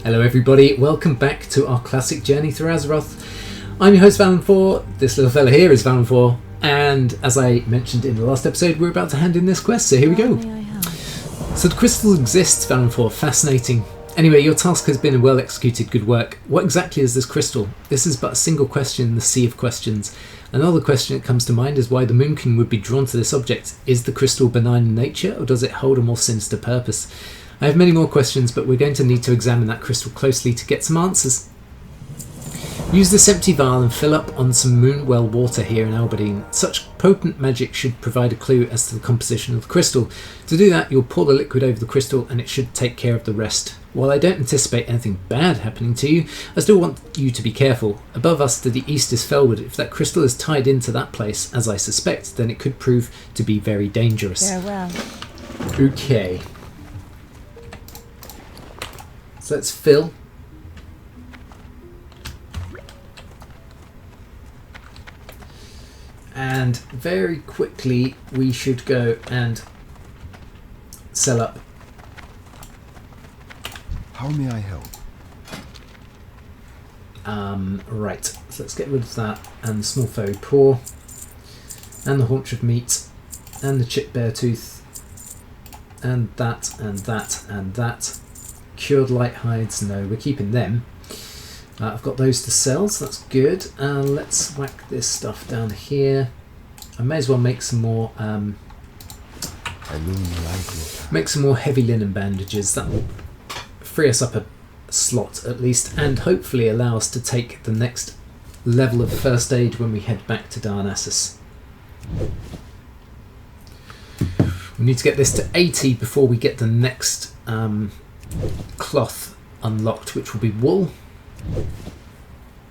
Hello everybody, welcome back to our classic journey through Azeroth. I'm your host Valenfor, this little fella here is Valenfor, and as I mentioned in the last episode, we're about to hand in this quest, so here we go. So the crystal exists, Valenfor, fascinating. Anyway, your task has been a well executed, good work. What exactly is this crystal? This is but a single question in the sea of questions. Another question that comes to mind is why the Moon King would be drawn to this object. Is the crystal benign in nature, or does it hold a more sinister purpose? I have many more questions, but we're going to need to examine that crystal closely to get some answers. Use this empty vial and fill up on some moonwell water here in Alberdine. Such potent magic should provide a clue as to the composition of the crystal. To do that, you'll pour the liquid over the crystal and it should take care of the rest. While I don't anticipate anything bad happening to you, I still want you to be careful. Above us to the east is Felwood. If that crystal is tied into that place, as I suspect, then it could prove to be very dangerous. Farewell. Okay. So let's fill. And very quickly we should go and sell up. How may I help? Right, so let's get rid of that and the small fairy paw and the haunch of meat and the chip bear tooth and that and that and that. Cured light hides, no, we're keeping them. I've got those to sell, so that's good. Let's whack this stuff down here. I may as well make some more heavy linen bandages. That will free us up a slot at least, and hopefully allow us to take the next level of first aid when we head back to Darnassus. We need to get this to 80 before we get the next cloth unlocked, which will be wool,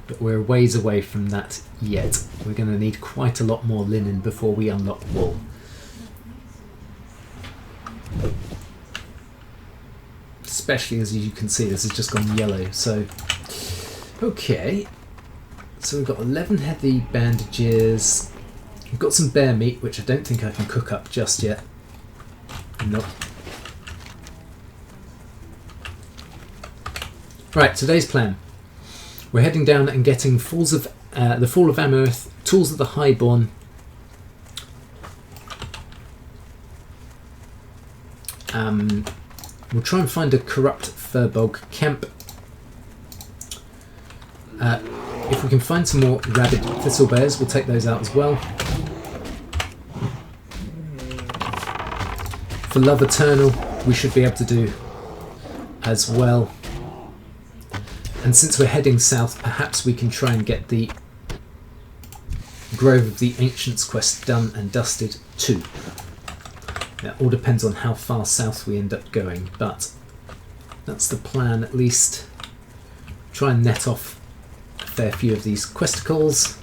but we're a ways away from that yet. We're going to need quite a lot more linen before we unlock wool. Especially as you can see, this has just gone yellow. So okay, so we've got 11 heavy bandages. We've got some bear meat, which I don't think I can cook up just yet. Nope. Right, today's plan. We're heading down and getting the Fall of Azeroth, Tools of the Highborn, we'll try and find a corrupt furbog camp. If we can find some more rabid thistle bears, we'll take those out as well. For Love Eternal, we should be able to do as well. And since we're heading south, perhaps we can try and get the Grove of the Ancients quest done and dusted too. That all depends on how far south we end up going, but that's the plan at least. Try and net off a fair few of these questicles.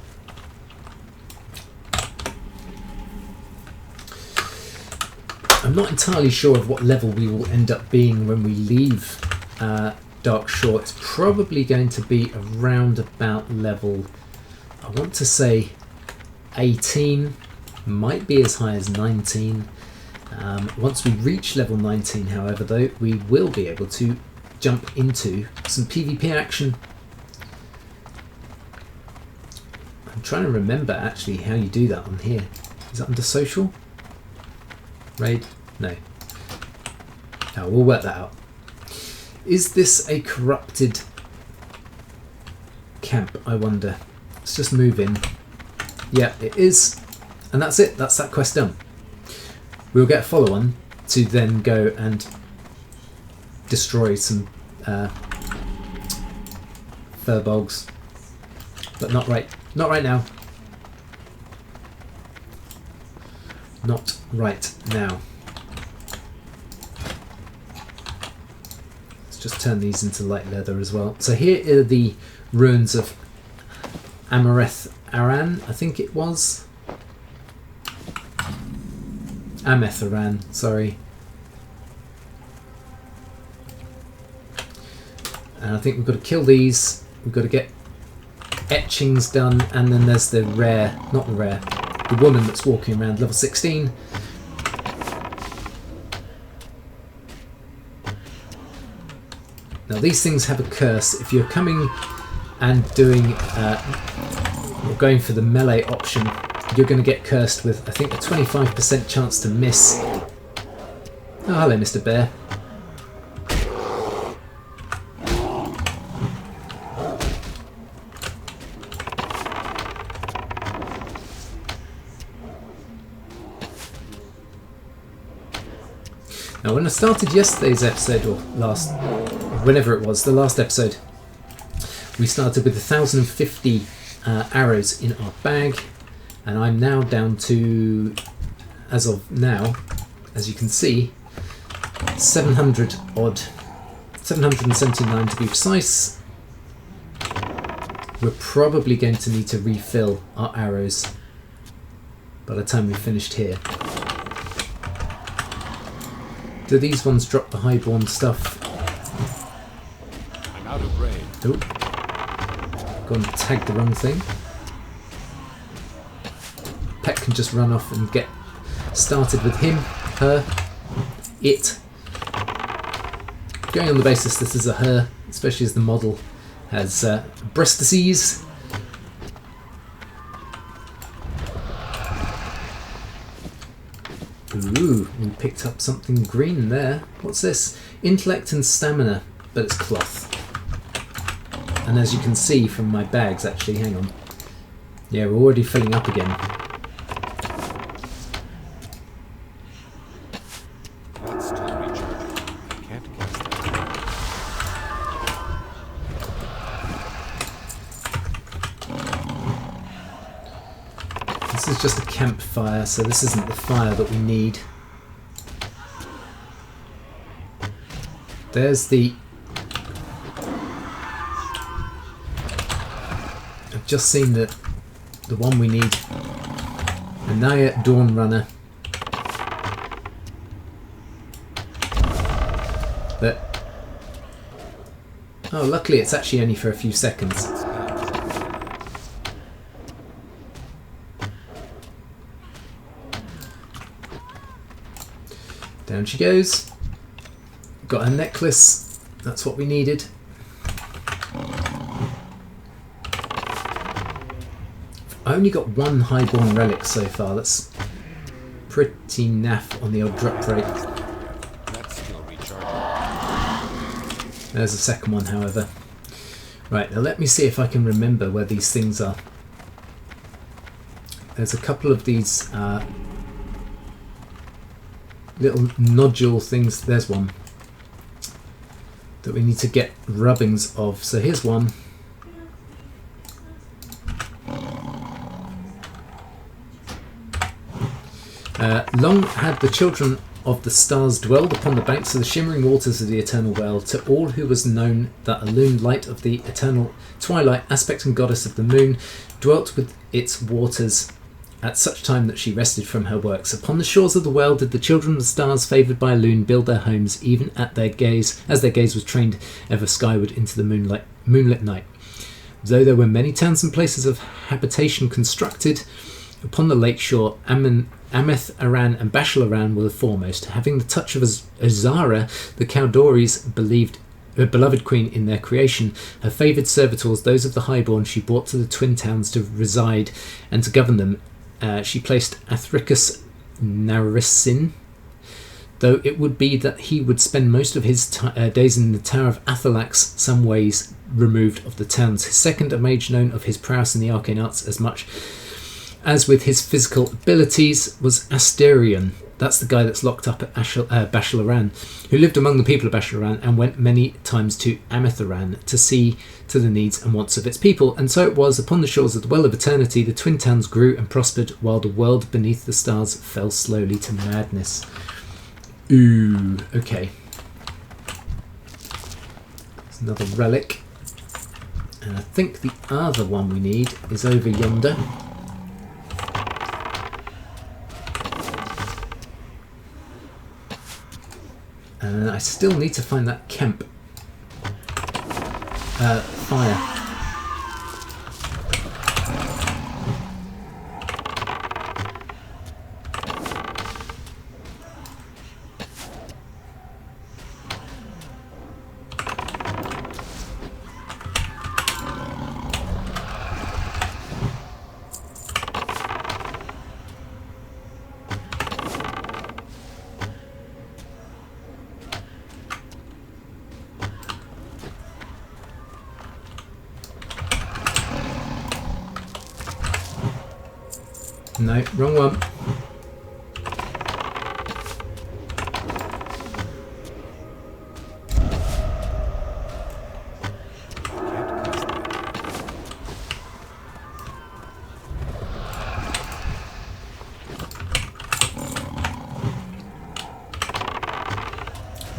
I'm not entirely sure of what level we will end up being when we leave Dark Shore. It's probably going to be around about level, I want to say 18, might be as high as 19. Once we reach level 19, however, though, we will be able to jump into some PvP action. I'm trying to remember actually how you do that on here. Is that under social? Raid? No. Oh, we'll work that out. Is this a corrupted camp, I wonder? Let's just move in. Yeah, it is. And that's it. That's that quest done. We'll get a follow-on to then go and destroy some furbogs. But not right now. Not right now. Just turn these into light leather as well. So here are the ruins of Ameth Aran, I think it was. Ameth Aran, sorry. And I think we've got to kill these. We've got to get etchings done, and then there's the rare, not the rare, the woman that's walking around, level 16. Now these things have a curse. If you're coming and doing or going for the melee option, you're going to get cursed with, I think, a 25% chance to miss. Oh, hello, Mr. Bear. Now, when I started yesterday's episode, or whenever it was, the last episode, we started with 1,050 arrows in our bag, and I'm now down to, as of now, as you can see, 700 odd, 779 to be precise. We're probably going to need to refill our arrows by the time we've finished here. Do these ones drop the highborn stuff? I'm out of range. Oh, go and tag the wrong thing. Pet can just run off and get started with him, her, it. Going on the basis this is a her, especially as the model has breast disease. Ooh, we picked up something green there. What's this? Intellect and stamina, but it's cloth. And as you can see from my bags, actually, hang on. Yeah, we're already filling up again. That's still recharging. I can't guess that. This is just a campfire, so this isn't the fire that we need. There's the... I've just seen the one we need. Anaya Dawn Runner. But... oh, luckily it's actually only for a few seconds. Down she goes. Got a necklace. That's what we needed. I only got one highborn relic so far. That's pretty naff on the old drop rate. That's still recharging. There's a second one, however. Right, now let me see if I can remember where these things are. There's a couple of these little nodule things. There's one that we need to get rubbings of. So here's one. Long had the children of the stars dwelled upon the banks of the shimmering waters of the eternal well. To all who was known that Alune, light of the eternal twilight, aspect and goddess of the moon, dwelt with its waters at such time that she rested from her works. Upon the shores of the well did the children of the stars favoured by Alune build their homes, even at their gaze, as their gaze was trained ever skyward into the moonlit night. Though there were many towns and places of habitation constructed upon the lake shore, Ameth Aran and Bashal Aran were the foremost. Having the touch of Azara, the Caldori's beloved queen in their creation, her favoured servitors, those of the highborn, she brought to the twin towns to reside and to govern them. She placed Athricus Narissin, though it would be that he would spend most of his days in the Tower of Athalax, some ways removed of the towns. His second, a mage known of his prowess in the arcane arts as much as with his physical abilities, was Asterion. That's the guy that's locked up at Bashal Aran, who lived among the people of Bashal Aran and went many times to Ameth Aran to see to the needs and wants of its people. And so it was, upon the shores of the Well of Eternity, the twin towns grew and prospered, while the world beneath the stars fell slowly to madness. Ooh, okay. There's another relic. And I think the other one we need is over yonder. And I still need to find that camp fire. No, wrong one.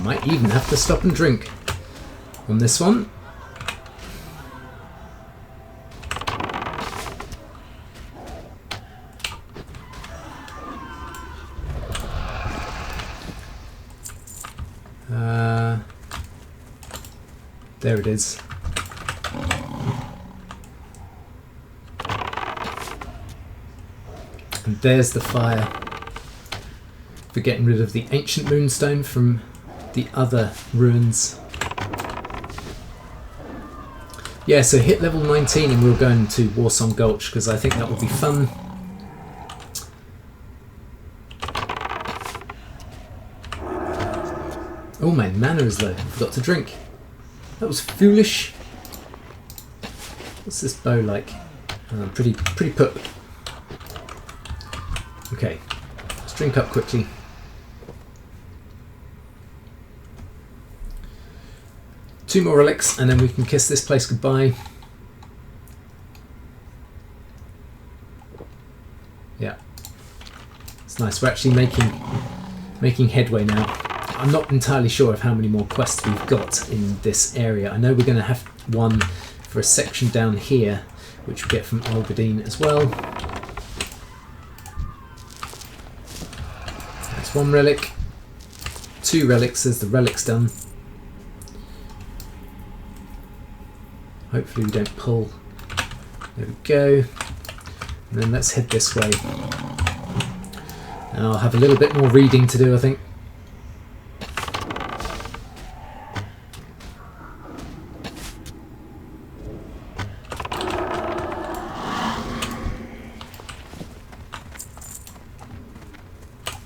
Might even have to stop and drink on this one. There it is. And there's the fire for getting rid of the ancient moonstone from the other ruins. Yeah, so hit level 19 and we'll go into Warsong Gulch because I think that will be fun. Oh, my mana is low. I forgot to drink. That was foolish. What's this bow like? Pretty put. Okay, let's drink up quickly. Two more relics and then we can kiss this place goodbye. Yeah, it's nice. We're actually making headway now. I'm not entirely sure of how many more quests we've got in this area. I know we're going to have one for a section down here, which we get from Olberdine as well. That's one relic. Two relics, there's the relics done. Hopefully we don't pull. There we go. And then let's head this way. And I'll have a little bit more reading to do, I think.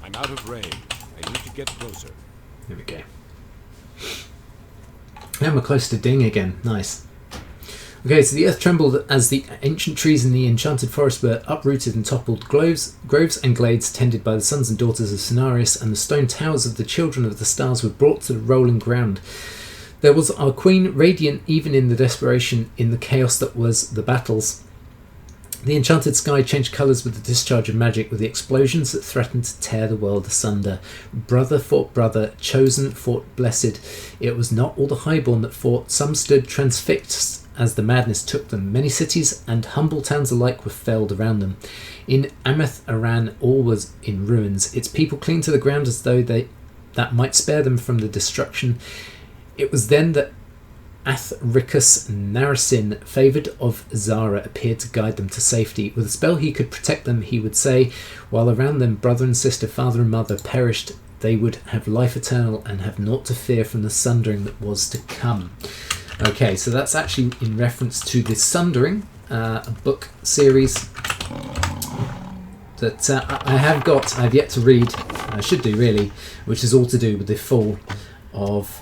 I'm out of range. I need to get closer. There we go. And we're close to Ding again. Nice. Okay, so the earth trembled as the ancient trees in the enchanted forest were uprooted and toppled. Groves and glades tended by the sons and daughters of Cenarius and the stone towers of the children of the stars were brought to the rolling ground. There was our queen, radiant even in the desperation, in the chaos that was the battles. The enchanted sky changed colours with the discharge of magic, with the explosions that threatened to tear the world asunder. Brother fought brother, chosen fought blessed. It was not all the highborn that fought. Some stood transfixed as the madness took them. Many cities and humble towns alike were felled around them. In Ameth Aran all was in ruins, its people clinging to the ground as though that might spare them from the destruction. It was then that Athricus Narasin, favoured of Zara, appeared to guide them to safety. With a spell he could protect them, he would say, while around them brother and sister, father and mother perished, they would have life eternal and have naught to fear from the sundering that was to come. Okay, so that's actually in reference to the Sundering, a book series that I've yet to read, I should do really, which is all to do with the fall of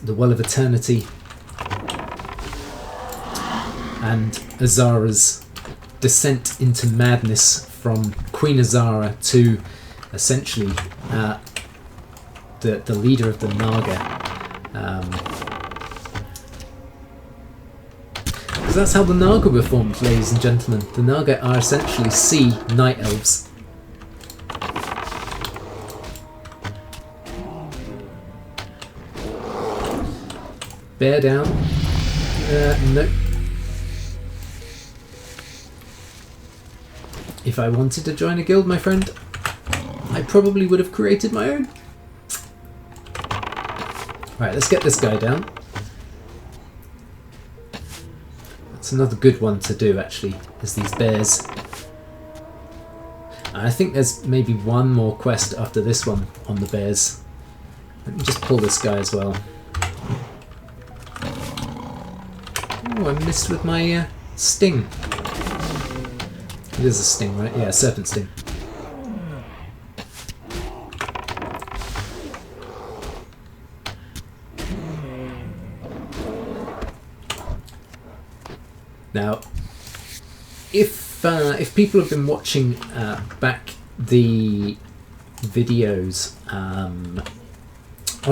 the Well of Eternity and Azara's descent into madness from Queen Azara to essentially the leader of the Naga. That's how the Naga were formed, ladies and gentlemen. The Naga are essentially sea night elves. Bear down. Nope. If I wanted to join a guild, my friend, I probably would have created my own. Right, let's get this guy down. It's another good one to do, actually, is these bears. I think there's maybe one more quest after this one on the bears. Let me just pull this guy as well. Oh, I missed with my sting. It is a sting, right? Yeah, serpent sting. Now, if if people have been watching back the videos on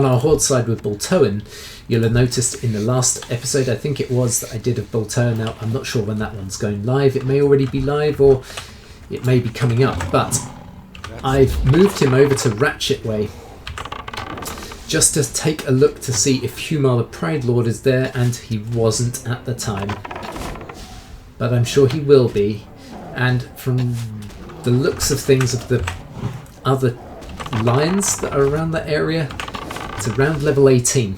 our Horde side with Boltoan, you'll have noticed in the last episode, I think it was, that I did of Boltoan. Now, I'm not sure when that one's going live. It may already be live or it may be coming up, but I've moved him over to Ratchet Way just to take a look to see if Humar the Pride Lord is there, and he wasn't at the time. But I'm sure he will be, and from the looks of things of the other lions that are around that area, it's around level 18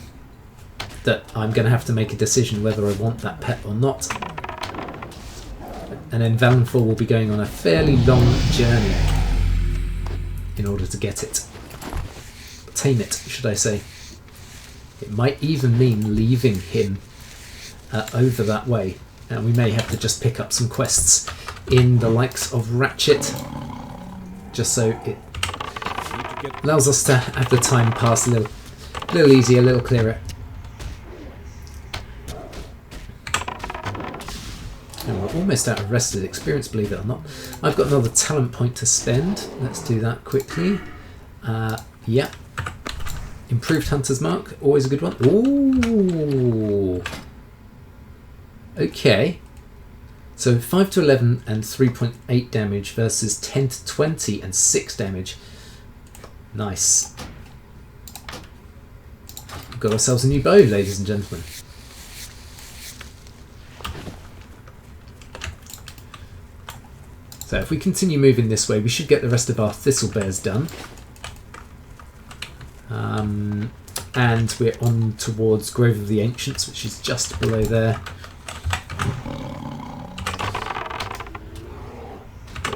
that I'm going to have to make a decision whether I want that pet or not. And then Valenfor will be going on a fairly long journey in order to get it. Tame it, should I say. It might even mean leaving him over that way. And we may have to just pick up some quests in the likes of Ratchet, just so it allows us to have the time pass a little easier, a little clearer. And we're almost out of rested experience, believe it or not. I've got another talent point to spend. Let's do that quickly. Yeah. Improved Hunter's Mark, always a good one. Ooh. Okay. So 5 to 11 and 3.8 damage versus 10 to 20 and 6 damage. Nice. We've got ourselves a new bow, ladies and gentlemen. So if we continue moving this way, we should get the rest of our thistle bears done. And we're on towards Grove of the Ancients, which is just below there.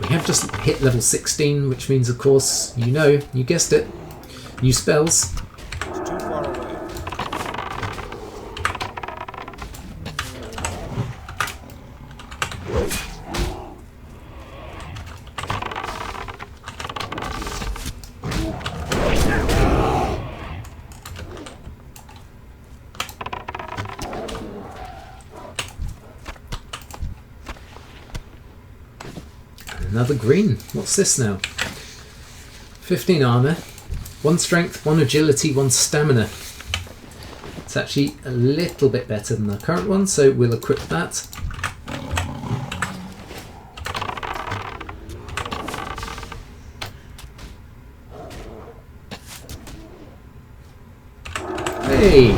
We have just hit level 16, which means, of course, you guessed it, new spells. It's too far away. Another green. What's this now? 15 armor, 1 strength, 1 agility, 1 stamina. It's actually a little bit better than the current one, so we'll equip that. Hey!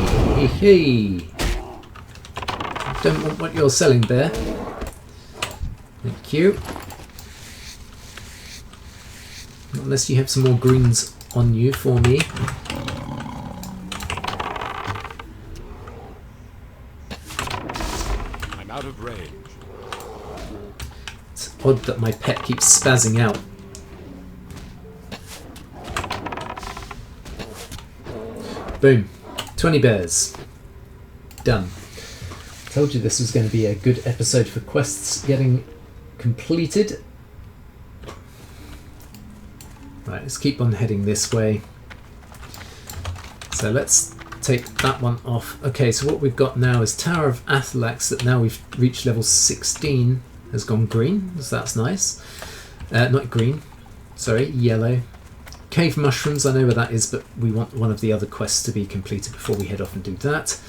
Don't want what you're selling there. Thank you. Unless you have some more greens on you for me. I'm out of range. It's odd that my pet keeps spazzing out. Boom. 20 bears. Done. Told you this was going to be a good episode for quests getting completed. Right, let's keep on heading this way. So let's take that one off. Okay, so what we've got now is Tower of Athalax, that now we've reached level 16, has gone green, so that's nice. Not green, sorry, yellow. Cave Mushrooms, I know where that is, but we want one of the other quests to be completed before we head off and do that.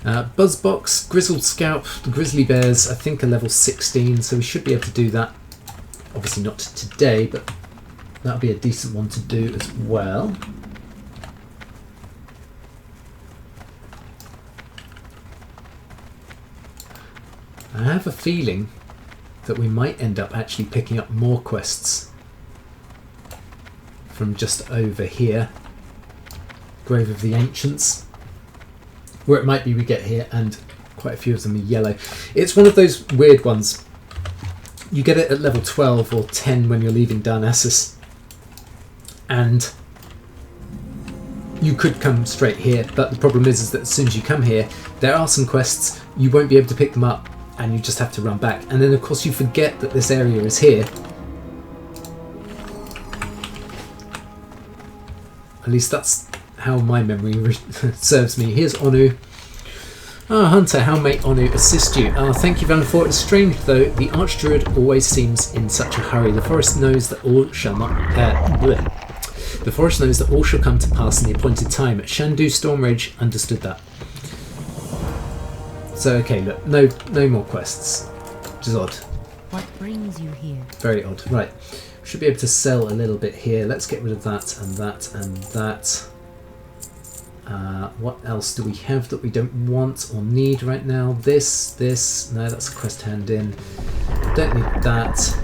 Buzzbox, Grizzled Scalp, the Grizzly Bears, I think are level 16, so we should be able to do that. Obviously not today, but that'll be a decent one to do as well. I have a feeling that we might end up actually picking up more quests from just over here. Grove of the Ancients. Where it might be we get here and quite a few of them are yellow. It's one of those weird ones. You get it at level 12 or 10 when you're leaving Darnassus. And you could come straight here, but the problem is that as soon as you come here, there are some quests, you won't be able to pick them up, and you just have to run back. And then of course you forget that this area is here. At least that's how my memory serves me. Here's Onu. Ah, Hunter, how may Onu assist you? Thank you, Valenfor. It's strange, though. The Archdruid always seems in such a hurry. The forest knows that all shall not... The forest knows that all shall come to pass in the appointed time. Shandu Stormrage understood that. So, okay, look. No more quests. Which is odd. What brings you here? Very odd. Right. Should be able to sell a little bit here. Let's get rid of that and that and that. What else do we have that we don't want or need right now? This. No, that's a quest hand in. Don't need that.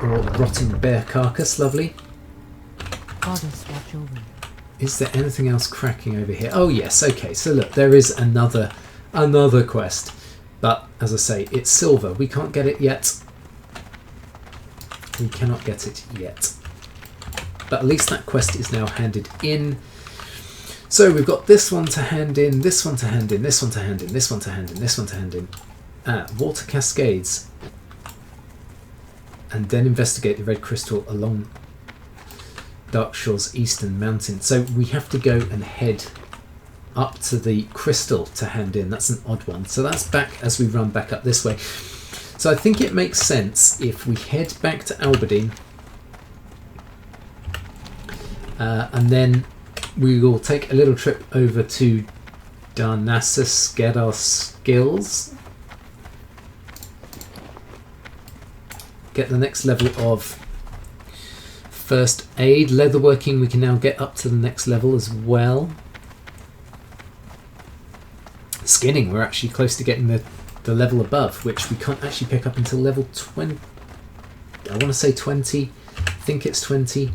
Or rotting bear carcass. Lovely. Goddess watch over. Is there anything else cracking over here? Oh yes. Okay. So look, there is another quest. But as I say, it's silver. We can't get it yet. We cannot get it yet. But at least that quest is now handed in. So we've got this one to hand in, this one to hand in, this one to hand in, this one to hand in, this one to hand in. Water cascades. And then investigate the red crystal along Darkshore's eastern mountain. So we have to go and head up to the crystal to hand in. That's an odd one. So that's back as we run back up this way. So I think it makes sense if we head back to Alberdine. And then we will take a little trip over to Darnassus, get our skills. Get the next level of first aid. Leatherworking we can now get up to the next level as well. Skinning, we're actually close to getting the level above, which we can't actually pick up until level 20. I want to say 20. I think it's 20.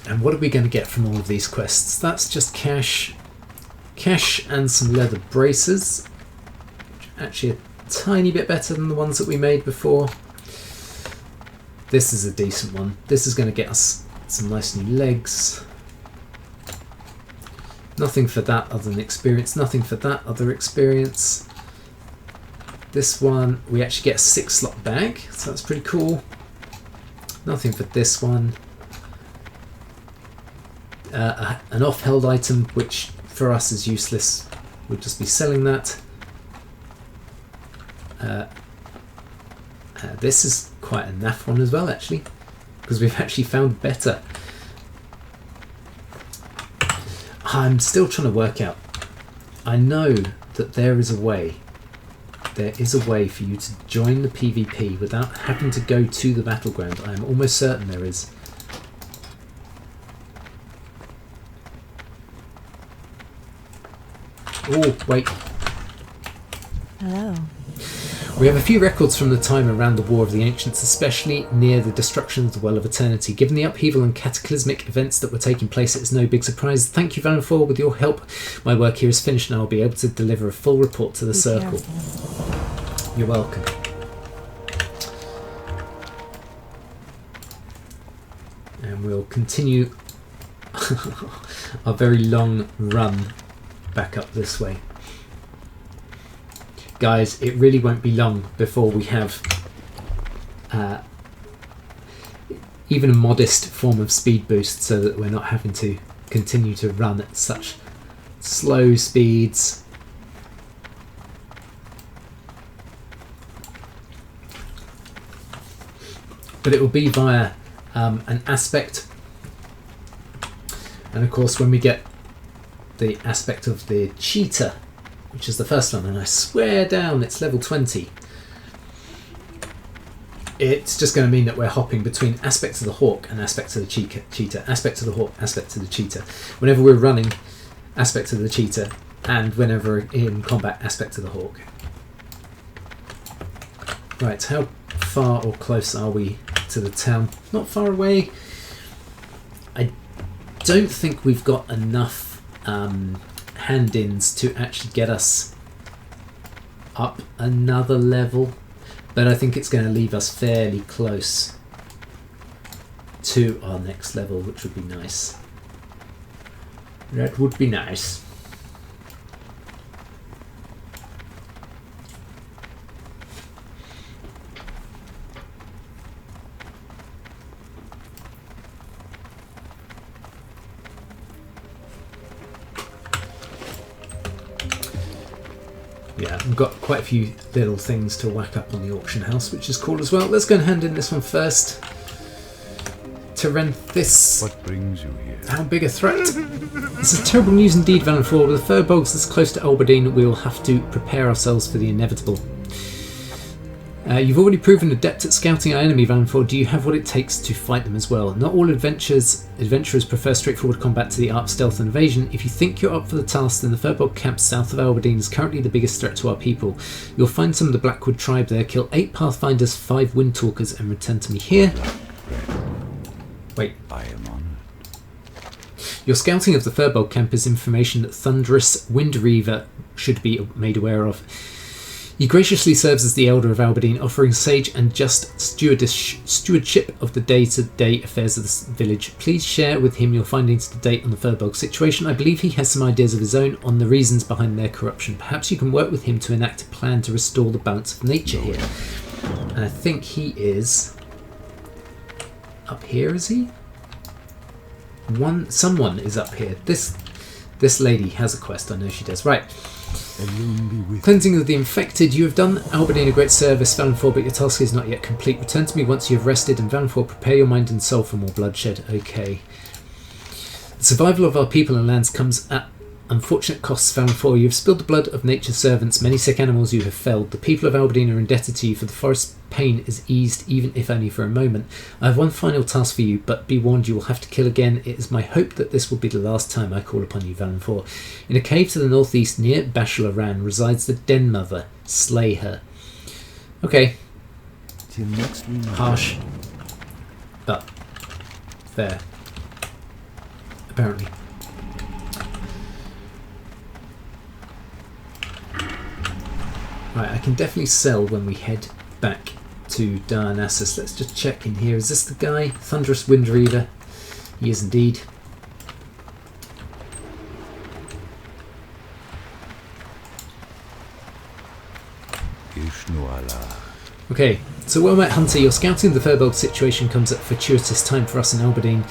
And what are we going to get from all of these quests? That's just cash and some leather braces, which are actually a tiny bit better than the ones that we made before. This is a decent one. This is going to get us some nice new legs. Nothing for that other than experience. Nothing for that other experience. This one, we actually get a 6-slot bag, so that's pretty cool. Nothing for this one. An off-held item, which for us is useless. We'll just be selling that. This is quite a naff one as well, actually, because we've actually found better. I'm still trying to work out. I know that there is a way. There is a way for you to join the PvP without having to go to the battleground. I am almost certain there is. Oh, wait. Hello. We have a few records from the time around the War of the Ancients, especially near the destruction of the Well of Eternity. Given the upheaval and cataclysmic events that were taking place, it is no big surprise. Thank you, Valenfor. With your help, my work here is finished and I will be able to deliver a full report to the Circle. Careful. You're welcome. And we'll continue our very long run back up this way. Guys, it really won't be long before we have even a modest form of speed boost so that we're not having to continue to run at such slow speeds. But it will be via an aspect, and of course when we get the aspect of the cheetah, which is the first one, and I swear down it's level 20, it's just going to mean that we're hopping between aspects of the hawk and aspects of the cheetah, aspect of the hawk, aspect of the cheetah. Whenever we're running, aspect of the cheetah, and whenever in combat, aspect of the hawk. Right, how far or close are we to the town? Not far away. I don't think we've got enough hand-ins to actually get us up another level, but I think it's going to leave us fairly close to our next level, which would be nice. That would be nice. Yeah, we've got quite a few little things to whack up on the auction house, which is cool as well. Let's go and hand in this one first. To rent this. What brings you here? How big a threat? This is terrible news indeed, Valenfor. With the Furbolgs this close to Alberdine, we will have to prepare ourselves for the inevitable. You've already proven adept at scouting our enemy, Valenfor. Do you have what it takes to fight them as well? Not all adventurers prefer straightforward combat to the art of stealth and evasion. If you think you're up for the task, then the Furbolg camp south of Alberdine is currently the biggest threat to our people. You'll find some of the Blackwood tribe there, kill 8 Pathfinders, 5 Windtalkers, and return to me here. Wait. I am honored. Your scouting of the Furbolg camp is information that Thunderous Windreaver should be made aware of. He graciously serves as the Elder of Alberdine, offering sage and just stewardship of the day-to-day affairs of the village. Please share with him your findings to date on the Furbolg situation. I believe he has some ideas of his own on the reasons behind their corruption. Perhaps you can work with him to enact a plan to restore the balance of nature here. And I think he is up here, is he? Someone is up here. This lady has a quest, I know she does. Right. Cleansing of the infected. You have done Alberdine a great service, Valenfor, but your task is not yet complete. Return to me once you have rested, and Valenfor, prepare your mind and soul for more bloodshed. Okay. The survival of our people and lands comes at unfortunate costs, Valenfor. You have spilled the blood of nature's servants, many sick animals you have felled. The people of Alberdine are indebted to you, for the forest's pain is eased, even if only for a moment. I have one final task for you, but be warned, you will have to kill again. It is my hope that this will be the last time I call upon you, Valenfor. In a cave to the northeast near Bashalaran resides the Den Mother. Slay her. Okay. Till next we meet. Harsh. But fair. Apparently. Right, I can definitely sell when we head back to Darnassus. Let's just check in here. Is this the guy? Thunderous Windreaver. He is indeed. Okay, so well met, Hunter. Your scouting of the Furbolg situation comes at a fortuitous time for us in Alberdine.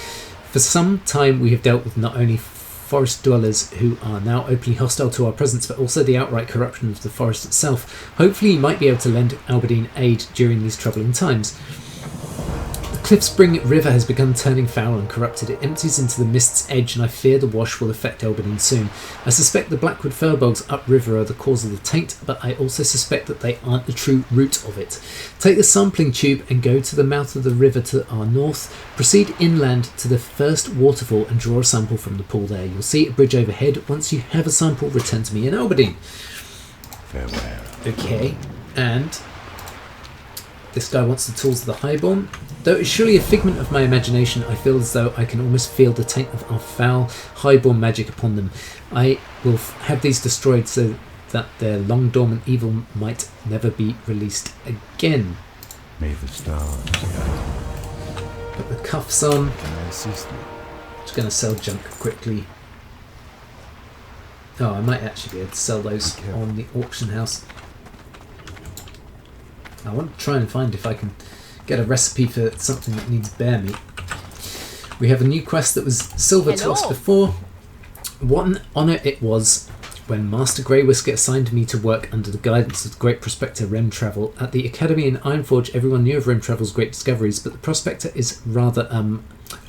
For some time we have dealt with not only forest dwellers who are now openly hostile to our presence, but also the outright corruption of the forest itself. Hopefully you might be able to lend Alberdine aid during these troubling times. The Cliffspring River has begun turning foul and corrupted. It empties into the mist's edge, and I fear the wash will affect Alberdine soon. I suspect the Blackwood Furbolgs upriver are the cause of the taint, but I also suspect that they aren't the true root of it. Take the sampling tube and go to the mouth of the river to our north. Proceed inland to the first waterfall and draw a sample from the pool there. You'll see a bridge overhead. Once you have a sample, return to me in Alberdine. Farewell. Okay, and this guy wants the tools of the Highborn. Though it's surely a figment of my imagination, I feel as though I can almost feel the taint of our foul Highborn magic upon them. I will have these destroyed so that their long dormant evil might never be released again. May the stars guide. Put the cuffs on. Can I assist you? Just going to sell junk quickly. Oh, I might actually be able to sell those on the auction house. I want to try and find if I can get a recipe for something that needs bear meat. We have a new quest that was silver to us before. What an honour it was when Master Grey Whisker assigned me to work under the guidance of the great prospector Remtravel. At the Academy in Ironforge, everyone knew of Remtravel's great discoveries, but the prospector is rather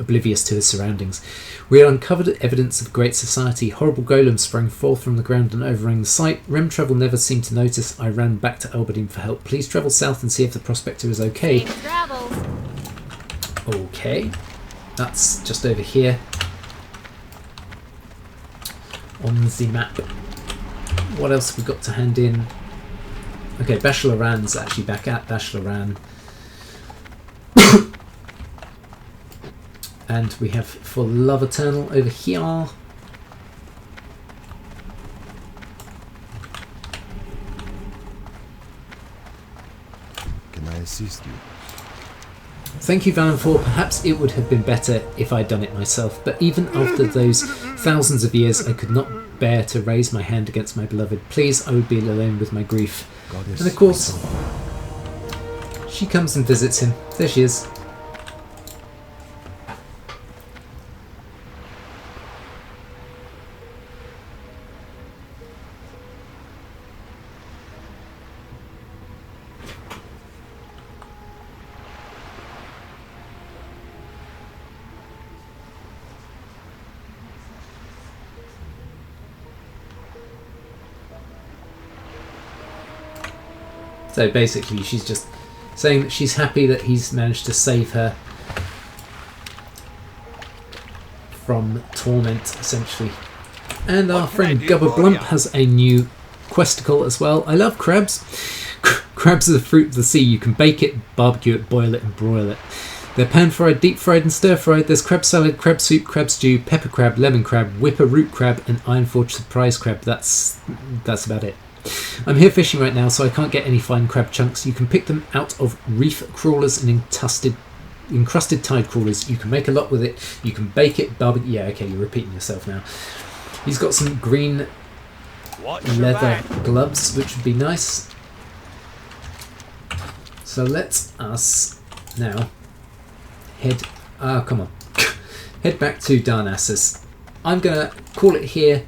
oblivious to his surroundings. We had uncovered evidence of great society. Horrible golems sprang forth from the ground and overran the site. Remtravel never seemed to notice. I ran back to Alberdine for help. Please travel south and see if the prospector is okay. Okay, that's just over here on the map. What else have we got to hand in? Okay, Bashalaran's actually back at Bashalaran. And we have For Love Eternal over here. Can I assist you? Thank you, Valenfor. Perhaps it would have been better if I'd done it myself, but even after those thousands of years, I could not bear to raise my hand against my beloved. Please, I would be alone with my grief. Goddess. And of course, she comes and visits him. There she is. So basically she's just saying that she's happy that he's managed to save her from torment, essentially. And our friend Gubba has a new questicle as well. I love crabs. Crabs are the fruit of the sea. You can bake it, barbecue it, boil it and broil it. They're pan-fried, deep-fried and stir-fried. There's crab salad, crab soup, crab stew, pepper crab, lemon crab, whipper root crab and Ironforge surprise crab. That's about it. I'm here fishing right now, so I can't get any fine crab chunks. You can pick them out of reef crawlers and encrusted tide crawlers. You can make a lot with it. You can bake it, barbecue. Yeah, okay, you're repeating yourself now. He's got some green leather gloves, which would be nice. So let us now head back to Darnassus. I'm gonna call it here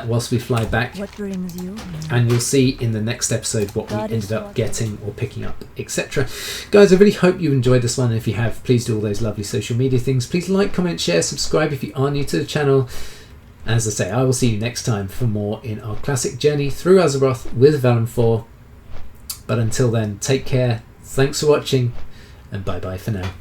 whilst we fly back, What brings you? and you'll see in the next episode what we ended up getting or picking up, etc. Guys, I really hope you enjoyed this one, and if you have, please do all those lovely social media things. Please like, comment, share, subscribe if you are new to the channel. As I say, I will see you next time for more in our classic journey through Azeroth with Valenfor. But until then, take care, thanks for watching, and bye bye for now.